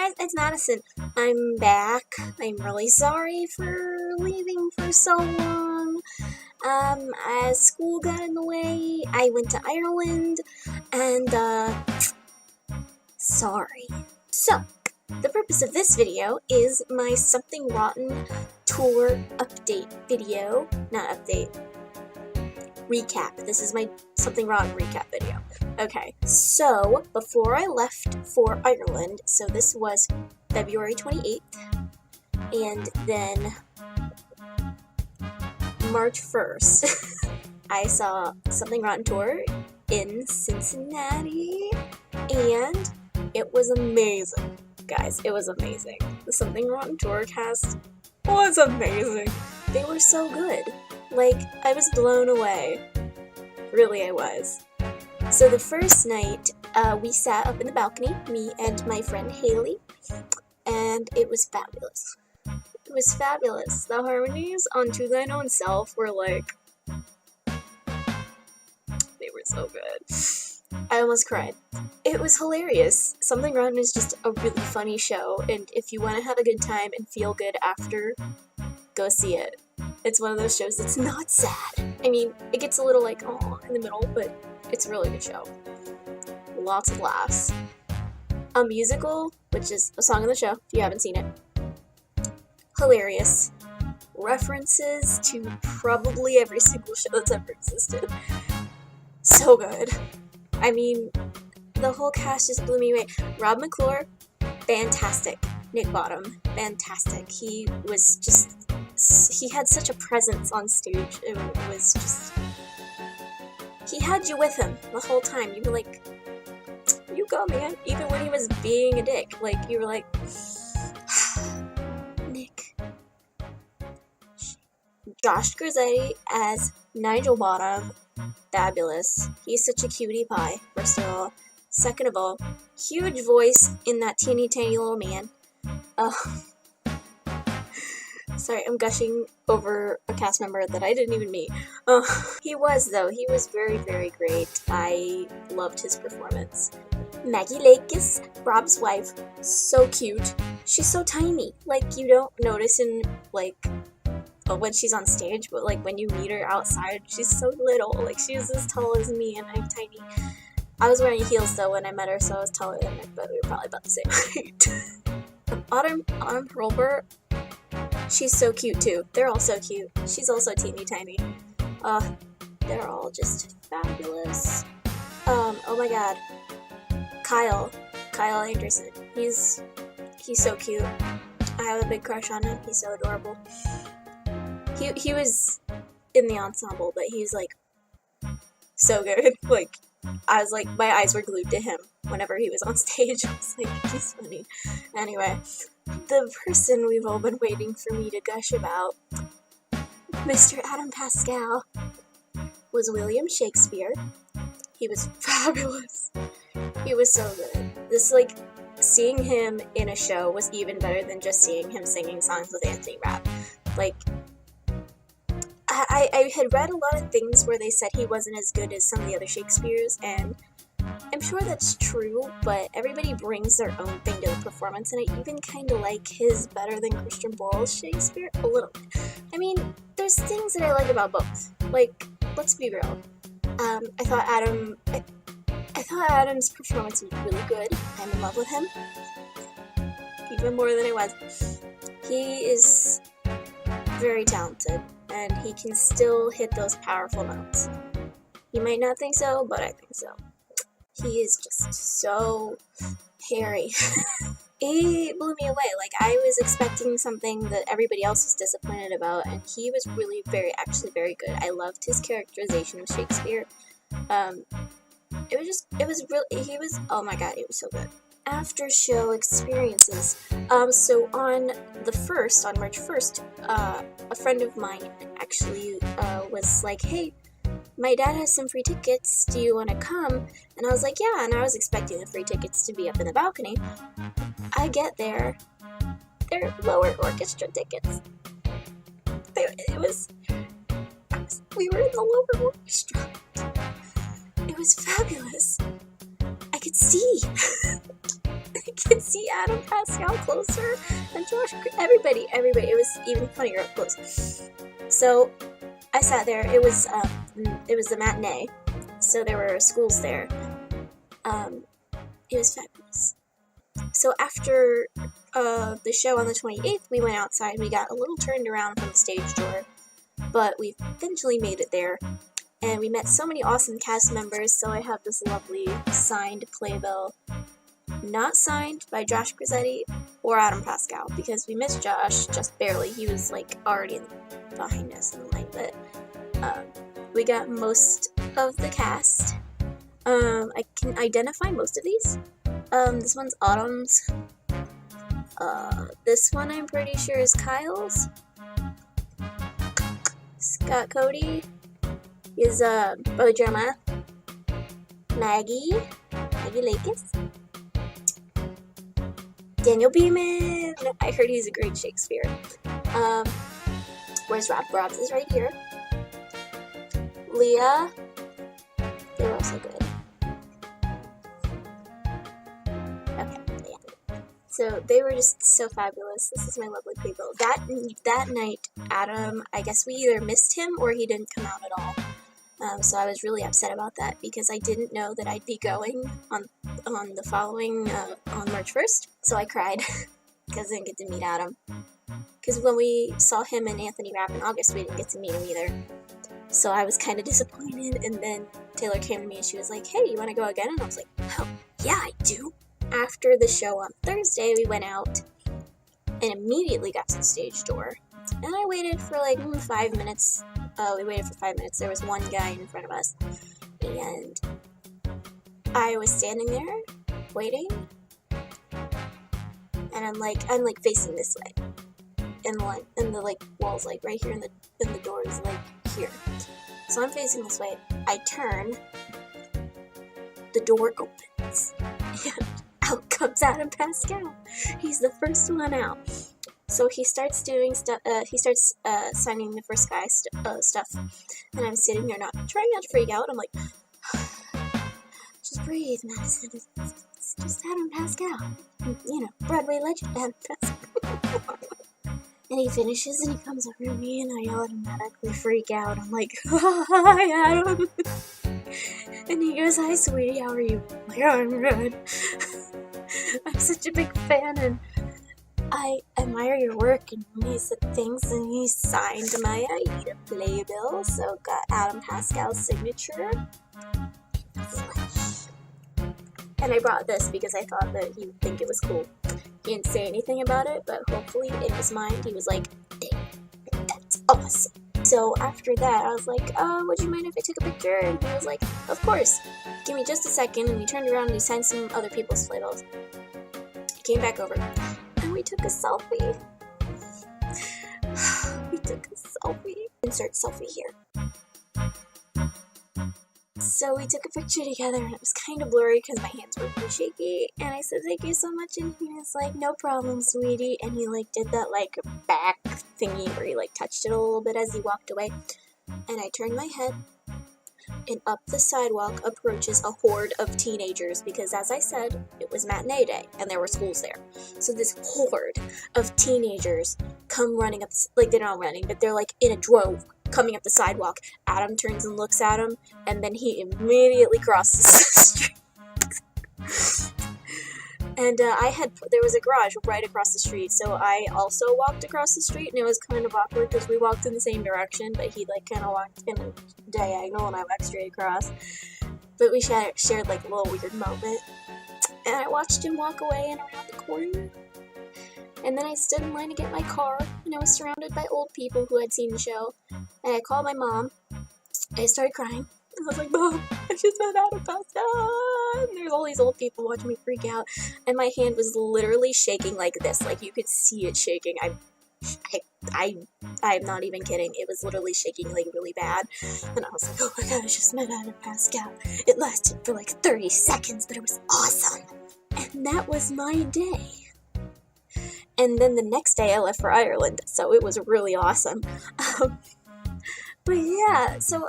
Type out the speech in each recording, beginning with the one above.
guys, it's Madison. I'm back. I'm really sorry for leaving for so long. As school got in the way, I went to Ireland, and, sorry. So, the purpose of this video is my Something Rotten tour update video. Not update. Recap. This is my Something Rotten recap video. Okay, so before I left for Ireland, so this was February 28th, and then March 1st, I saw Something Rotten tour in Cincinnati, and it was amazing. Guys, it was amazing. The Something Rotten tour cast was amazing. They were so good. Like, I was blown away. Really, I was. So the first night, we sat up in the balcony, me and my friend Haley, and it was fabulous. It was fabulous. The harmonies on To Thine Own Self were like, they were so good. I almost cried. It was hilarious. Something Rotten is just a really funny show, and if you want to have a good time and feel good after, go see it. It's one of those shows that's not sad. I mean, it gets a little like, oh, in the middle, but it's a really good show. Lots of laughs. A musical, which is a song in the show, if you haven't seen it. Hilarious. References to probably every single show that's ever existed. So good. I mean, the whole cast just blew me away. Rob McClure, fantastic. Nick Bottom, fantastic. He was just... he had such a presence on stage. It was just... he had you with him the whole time. You were like, you go, man. Even when he was being a dick. Like, you were like, Nick. Josh Grizzetti as Nigel Bottom, fabulous. He's such a cutie pie, first of all. Second of all, huge voice in that teeny tiny little man. Sorry, I'm gushing over a cast member that I didn't even meet. He was very, very great. I loved his performance. Maggie Lakis, Rob's wife, so cute. She's so tiny. Like, you don't notice in, like, when she's on stage, but, like, when you meet her outside, she's so little. Like, she's as tall as me, and I'm tiny. I was wearing heels, though, when I met her, so I was taller than her, but we were probably about the same height. Autumn Hurlburt, she's so cute, too. They're all so cute. She's also teeny tiny. They're all just fabulous. Oh my god. Kyle Anderson. He's so cute. I have a big crush on him. He's so adorable. He was in the ensemble, but he's like so good. Like, I was like, my eyes were glued to him whenever he was on stage. I was like, he's funny. Anyway, the person we've all been waiting for me to gush about, Mr. Adam Pascal, was William Shakespeare. He was fabulous. He was so good. This, like, seeing him in a show was even better than just seeing him singing songs with Anthony Rapp. Like, I had read a lot of things where they said he wasn't as good as some of the other Shakespeares, and I'm sure that's true, but everybody brings their own thing to the performance, and I even kind of like his better than Christian Borle's Shakespeare a little bit. I mean, there's things that I like about both. Like, let's be real. I thought Adam's performance was really good. I'm in love with him. Even more than I was. He is very talented, and he can still hit those powerful notes. You might not think so, but I think so. He is just so hairy. He blew me away. Like, I was expecting something that everybody else was disappointed about, and he was really actually very good. I loved his characterization of Shakespeare. Oh my god, it was so good. After show experiences. So on March 1st, a friend of mine actually was like, hey, my dad has some free tickets, do you want to come? And I was like, yeah, and I was expecting the free tickets to be up in the balcony. I get there, they're lower orchestra tickets. We were in the lower orchestra. It was fabulous. I could see. could see Adam Pascal closer and Josh, everybody. It was even funnier up close. So I sat there. It was the matinee, so there were schools there. It was fabulous. So after the show on the 28th, we went outside. We got a little turned around from the stage door, but we eventually made it there. And we met so many awesome cast members, so I have this lovely signed playbill. Not signed by Josh Grizzetti or Adam Pascal, because we missed Josh just barely. He was like already behind us in the line, but we got most of the cast. I can identify most of these. This one's Autumn's. This one I'm pretty sure is Kyle's. Scott Cody is Bojama. Maggie Lakis. Daniel Beeman. I heard he's a great Shakespeare. Where's Rob? Rob's is right here. Leah. They're also good. Okay, yeah. So they were just so fabulous. This is my lovely people. That night, Adam, I guess we either missed him or he didn't come out at all. So I was really upset about that because I didn't know that I'd be going on the following, on March 1st. So I cried because I didn't get to meet Adam. Because when we saw him and Anthony Rapp in August, we didn't get to meet him either. So I was kind of disappointed, and then Taylor came to me and she was like, hey, you want to go again? And I was like, oh, yeah, I do. After the show on Thursday, we went out and immediately got to the stage door. And I waited for like 5 minutes. We waited for 5 minutes. There was one guy in front of us. And I was standing there, waiting. And I'm like facing this way. And the like wall's like right here, and the door is like here. So I'm facing this way. I turn. The door opens. And out comes Adam Pascal. He's the first one out. So he starts doing stuff. He starts signing the first guy stuff, and I'm sitting there, trying not to freak out. I'm like, just breathe, Madison. It's just Adam Pascal, you know, Broadway legend Adam Pascal. And he finishes, and he comes over to me, and I automatically freak out. I'm like, hi, Adam. And he goes, hi, sweetie, how are you? I'm like, oh, I'm good. I'm such a big fan, and I admire your work. And he said things, and he signed my Aida playbill, so got Adam Pascal's signature. And I brought this because I thought that he would think it was cool. He didn't say anything about it, but hopefully in his mind he was like, dang, that's awesome. So after that, I was like, would you mind if I took a picture? And he was like, of course. Give me just a second. And we turned around and we signed some other people's playbills. He came back over and we took a selfie. We took a selfie. Insert selfie here. So we took a picture together, and it was kind of blurry because my hands were really shaky, and I said, thank you so much, and he was like, no problem, sweetie, and he, like, did that, like, back thingy where he, like, touched it a little bit as he walked away, and I turned my head, and up the sidewalk approaches a horde of teenagers, because, as I said, it was matinee day, and there were schools there, so this horde of teenagers come running up, like, they're not running, but they're, like, in a drove, coming up the sidewalk. Adam turns and looks at him, and then he immediately crosses the street. And there was a garage right across the street, so I also walked across the street, and it was kind of awkward because we walked in the same direction, but he like kind of walked in a diagonal, and I walked straight across. But we shared like a little weird moment, and I watched him walk away and around the corner. And then I stood in line to get my car, and I was surrounded by old people who had seen the show. And I called my mom. I started crying. I was like, Mom, I just met Adam Pascal. And there's all these old people watching me freak out. And my hand was literally shaking like this. Like, you could see it shaking. I'm not even kidding. It was literally shaking, like, really bad. And I was like, oh my god, I just met Adam Pascal. It lasted for like 30 seconds, but it was awesome. And that was my day. And then the next day I left for Ireland, so it was really awesome. But yeah, so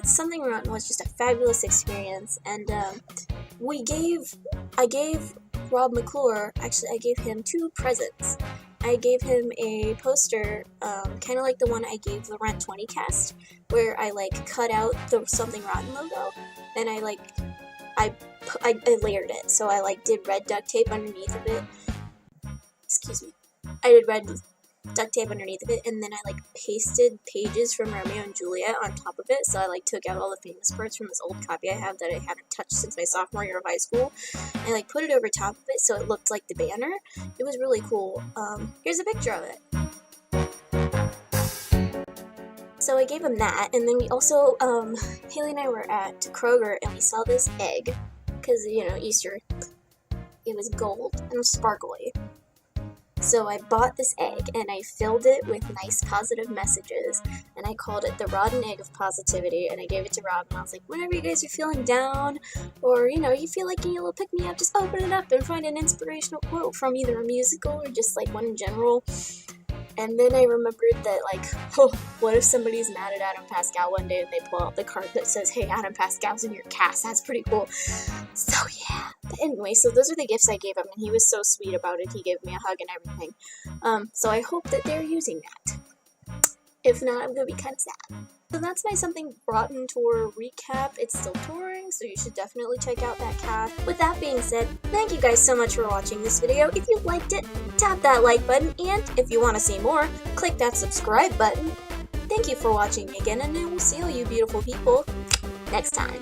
Something Rotten was just a fabulous experience, and I gave Rob McClure, actually I gave him 2 presents. I gave him a poster, kind of like the one I gave the Rent 20 cast, where I like cut out the Something Rotten logo, and I layered it. So I like did red duct tape underneath of it. Excuse me. I did red duct tape underneath of it, and then I like pasted pages from Romeo and Juliet on top of it. So I like took out all the famous parts from this old copy I have that I haven't touched since my sophomore year of high school, and like put it over top of it so it looked like the banner. It was really cool. Here's a picture of it. So I gave him that, and then we also, Haley and I were at Kroger, and we saw this egg, because, you know, Easter, it was gold and sparkly. So I bought this egg, and I filled it with nice positive messages, and I called it the Rotten Egg of Positivity, and I gave it to Rob, and I was like, whenever you guys are feeling down, or, you know, you feel like you need a little pick-me-up, just open it up and find an inspirational quote from either a musical or just, like, one in general. And then I remembered that, like, oh, what if somebody's mad at Adam Pascal one day and they pull out the card that says, hey, Adam Pascal's in your cast, that's pretty cool. So, yeah. But anyway, so those are the gifts I gave him, and he was so sweet about it. He gave me a hug and everything. So I hope that they're using that. If not, I'm going to be kind of sad. So that's my Something Rotten tour recap. It's still touring, so you should definitely check out that cast. With that being said, thank you guys so much for watching this video. If you liked it, tap that like button, and if you want to see more, click that subscribe button. Thank you for watching again, and I will see all you beautiful people next time.